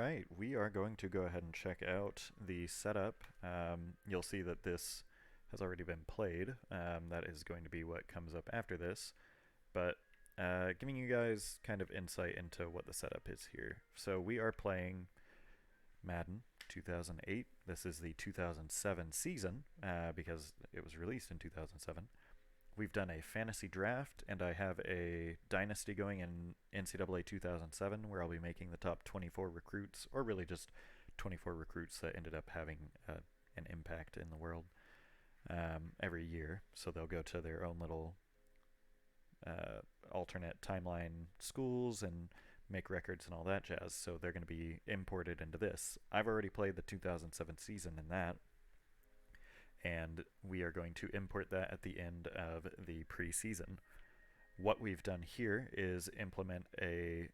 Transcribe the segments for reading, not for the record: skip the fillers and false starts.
right, we are going to go ahead and check out the setup. You'll see that this has already been played. That is going to be what comes up after this. But giving you guys kind of insight into what the setup is here. So we are playing Madden 2008. This is the 2007 season because it was released in 2007. We've done a fantasy draft, and I have a dynasty going in NCAA 2007 where I'll be making the top 24 recruits, or really just 24 recruits that ended up having an impact in the world every year. So they'll go to their own little alternate timeline schools and make records and all that jazz. So they're going to be imported into this. I've already played the 2007 season in that, and we are going to import that at the end of the preseason. What we've done here is implement a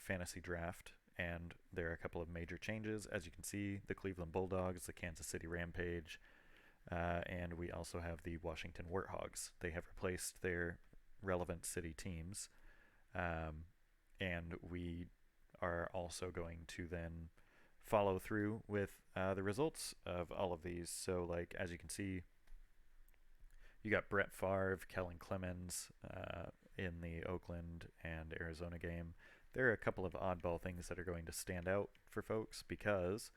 fantasy draft, and there are a couple of major changes. As you can see, the Cleveland Bulldogs, the Kansas City Rampage, and we also have the Washington Warthogs. They have replaced their relevant city teams, and we are also going to then follow through with the results of all of these. So, like, as you can see, you got Brett Favre, Kellen Clemens in the Oakland and Arizona game. There are a couple of oddball things that are going to stand out for folks because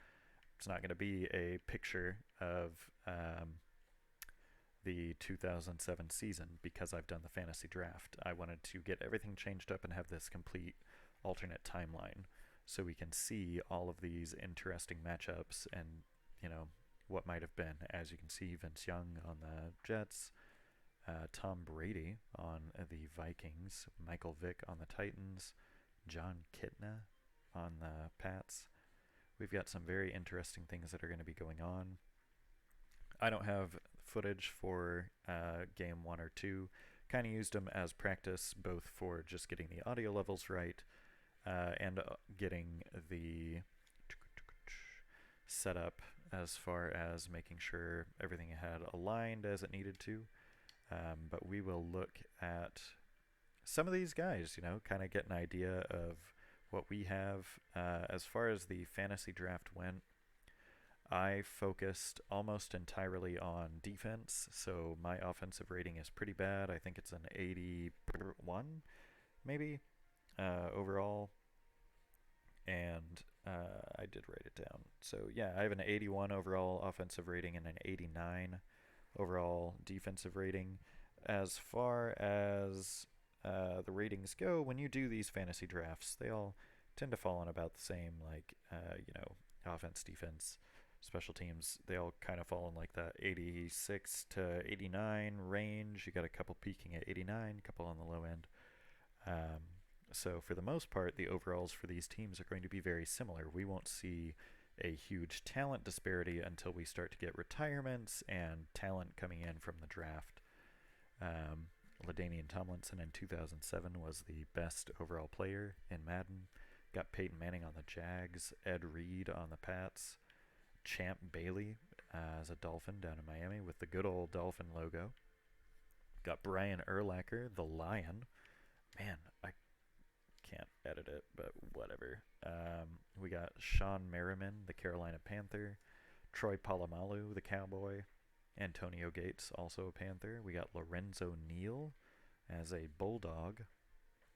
it's not going to be a picture of the 2007 season because I've done the fantasy draft. I wanted to get everything changed up and have this complete alternate timeline so we can see all of these interesting matchups and, what might have been. As you can see, Vince Young on the Jets, Tom Brady on the Vikings, Michael Vick on the Titans, John Kitna on the Pats. We've got some very interesting things that are going to be going on. I don't have footage for game 1 or 2. Kind of used them as practice, both for just getting the audio levels right and getting the setup as far as making sure everything had aligned as it needed to. But we will look at some of these guys, kind of get an idea of what we have. As far as the fantasy draft went, I focused almost entirely on defense, so my offensive rating is pretty bad. I think it's an 81, maybe, overall. And I did write it down. So, yeah, I have an 81 overall offensive rating and an 89 overall defensive rating. As far as the ratings go, when you do these fantasy drafts, they all tend to fall in about the same, like, offense, defense, special teams. They all kind of fall in like that 86 to 89 range. You got a couple peaking at 89, a couple on the low end. So for the most part, the overalls for these teams are going to be very similar. We won't see a huge talent disparity until we start to get retirements and talent coming in from the draft. LaDainian Tomlinson in 2007 was the best overall player in Madden. Got Peyton Manning on the Jags, Ed Reed on the Pats, Champ Bailey as a Dolphin down in Miami with the good old Dolphin logo. Got Brian Urlacher, the Lion. Man, I can't edit it, but whatever. We got Sean Merriman, the Carolina Panther. Troy Polamalu, the Cowboy. Antonio Gates, also a Panther. We got Lorenzo Neal as a Bulldog.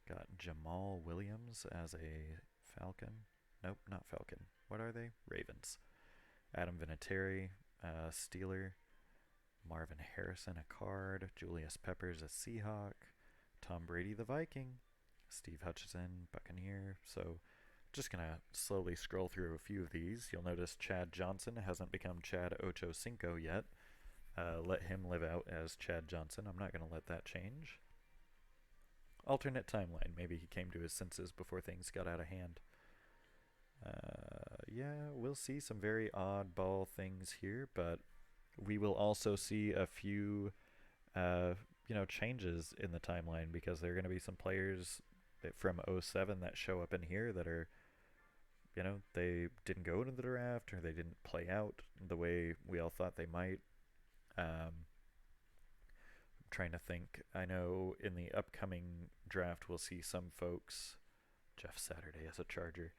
Got Jamal Williams as a Falcon. Nope, not Falcon. What are they? Ravens. Adam Vinatieri, Steeler. Marvin Harrison, a Card. Julius Peppers, a Seahawk. Tom Brady, the Viking. Steve Hutchinson, Buccaneer. So just going to slowly scroll through a few of these. You'll notice Chad Johnson hasn't become Chad Ochocinco yet. Let him live out as Chad Johnson. I'm not going to let that change. Alternate timeline. Maybe he came to his senses before things got out of hand. Yeah, we'll see some very oddball things here, but we will also see a few, changes in the timeline because there are going to be some players from '07 that show up in here that are, they didn't go into the draft or they didn't play out the way we all thought they might. I'm trying to think. I know in the upcoming draft we'll see some folks. Jeff Saturday as a Charger.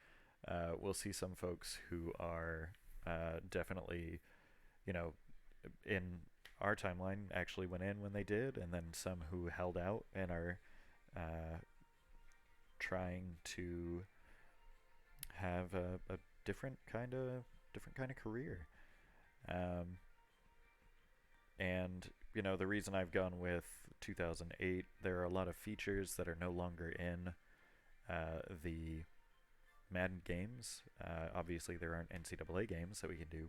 We'll see some folks who are definitely, you know, in our timeline actually went in when they did, and then some who held out and are uh, trying to have a different kind of career. Um, and the reason I've gone with 2008, there are a lot of features that are no longer in the Madden games. Obviously, there aren't NCAA games that we can do.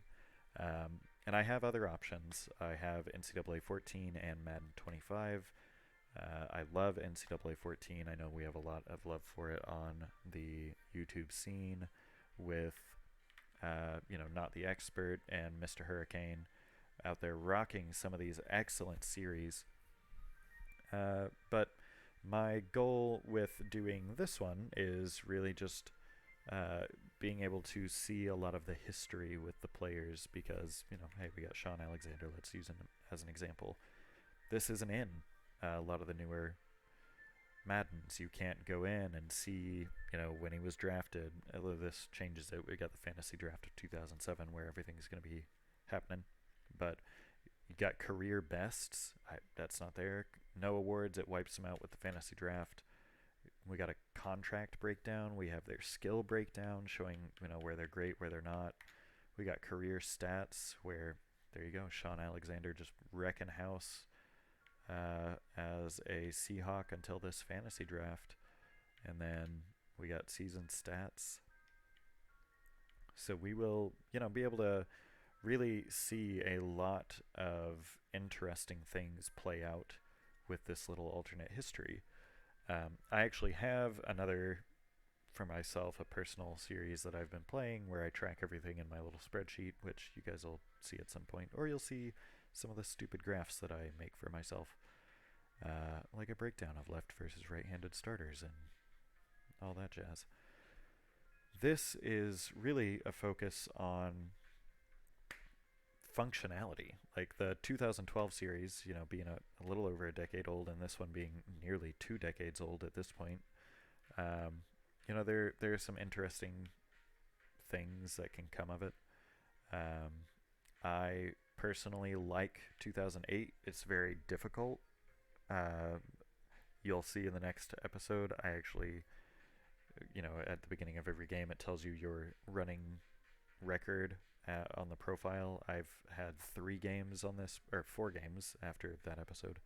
And I have other options. I have NCAA 14 and Madden 25. I love NCAA 14. I know we have a lot of love for it on the YouTube scene with, Not the Expert and Mr. Hurricane out there rocking some of these excellent series. But my goal with doing this one is really just being able to see a lot of the history with the players because, hey, we got Sean Alexander. Let's use him as an example. This isn't in a lot of the newer Maddens. You can't go in and see, when he was drafted. Although this changes it. We got the fantasy draft of 2007 where everything's going to be happening. But you got career bests. That's not there. No awards. It wipes them out with the fantasy draft. We got a contract breakdown. We have their skill breakdown showing, where they're great, where they're not. We got career stats where, there you go, Sean Alexander just wrecking house as a Seahawk until this fantasy draft. And then we got season stats. So we will, be able to really see a lot of interesting things play out with this little alternate history. I actually have another, for myself, a personal series that I've been playing where I track everything in my little spreadsheet, which you guys will see at some point, or you'll see some of the stupid graphs that I make for myself, like a breakdown of left versus right-handed starters and all that jazz. This is really a focus on functionality. Like the 2012 series, being a little over a decade old, and this one being nearly 2 decades old at this point. There are some interesting things that can come of it. I personally like 2008. It's very difficult. You'll see in the next episode, I actually, at the beginning of every game, it tells you your running record on the profile. I've had 3 games on this, or 4 games after that episode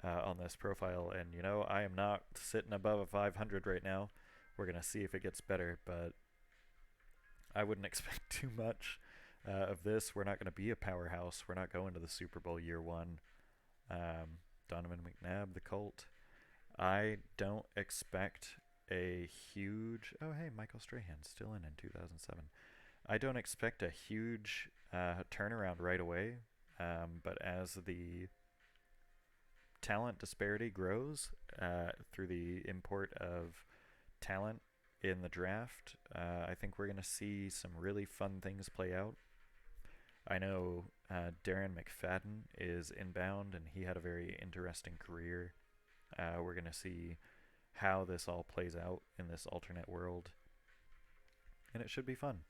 on this profile, and I am not sitting above a 500 right now. We're gonna see if it gets better, but I wouldn't expect too much of this. We're not gonna be a powerhouse. We're not going to the Super Bowl year one. Donovan McNabb, the Colt. I don't expect a huge. Oh, hey, Michael Strahan still in 2007. I don't expect a huge turnaround right away, but as the talent disparity grows through the import of talent in the draft, I think we're going to see some really fun things play out. I know Darren McFadden is inbound, and he had a very interesting career. We're going to see how this all plays out in this alternate world, and it should be fun.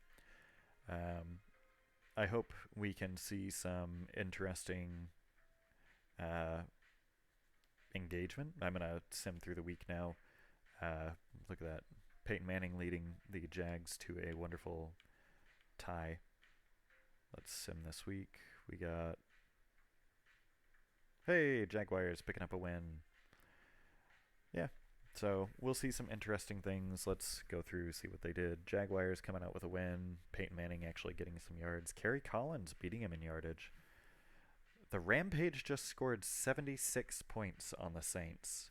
I hope we can see some interesting engagement. I'm going to sim through the week now. Look at that. Peyton Manning leading the Jags to a wonderful tie. Let's sim this week. We got... Hey, Jaguars picking up a win. Yeah. So we'll see some interesting things. Let's go through, see what they did. Jaguars coming out with a win. Peyton Manning actually getting some yards. Kerry Collins beating him in yardage. The Rampage just scored 76 points on the Saints.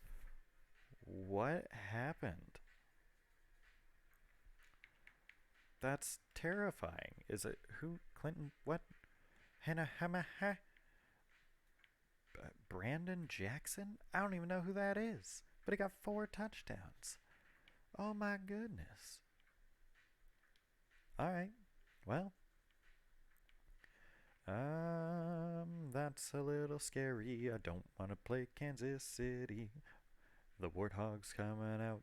What happened? That's terrifying. Is it who? Clinton? What? Hannah Hamaha? Brandon Jackson? I don't even know who that is. But he got 4 touchdowns. Oh my goodness. Alright. Well. That's a little scary. I don't want to play Kansas City. The Warthogs coming out.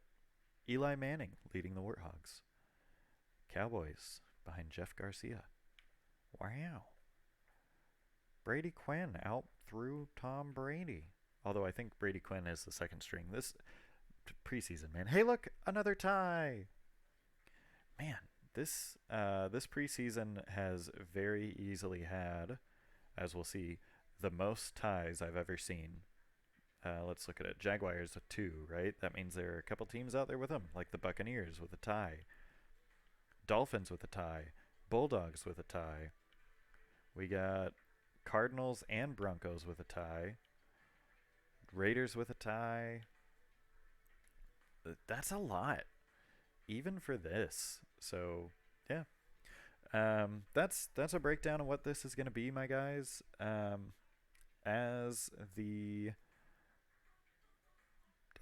Eli Manning leading the Warthogs. Cowboys behind Jeff Garcia. Wow. Brady Quinn out through Tom Brady. Although I think Brady Quinn is the second string. This preseason, man. Hey, look, another tie. Man, this preseason has very easily had, as we'll see, the most ties I've ever seen. Let's look at it. Jaguars with two, right? That means there are a couple teams out there with them, like the Buccaneers with a tie, Dolphins with a tie, Bulldogs with a tie. We got Cardinals and Broncos with a tie, Raiders with a tie. That's a lot, even for this. So yeah, that's a breakdown of what this is going to be, my guys. As the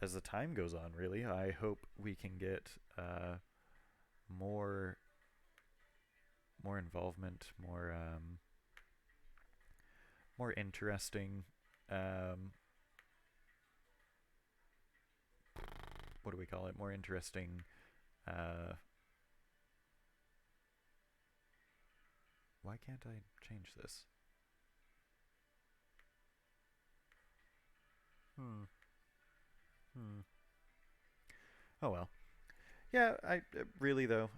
as the time goes on, really, I hope we can get more more involvement, more interesting. Um, what do we call it? More interesting. Uh, why can't I change this? Hmm. Hmm. Oh well. Yeah. I really though.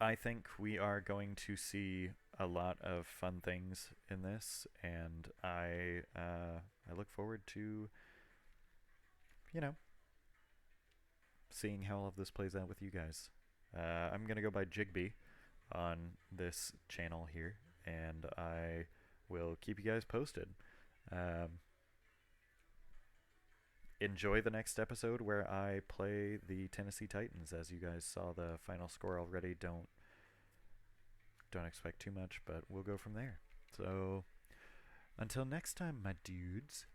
I think we are going to see a lot of fun things in this, and I look forward to you know seeing how all of this plays out with you guys. I'm gonna go by Jigbee on this channel here, and I will keep you guys posted. Um, Enjoy the next episode where I play the Tennessee Titans. As you guys saw the final score already, don't expect too much, but we'll go from there. So until next time, my dudes.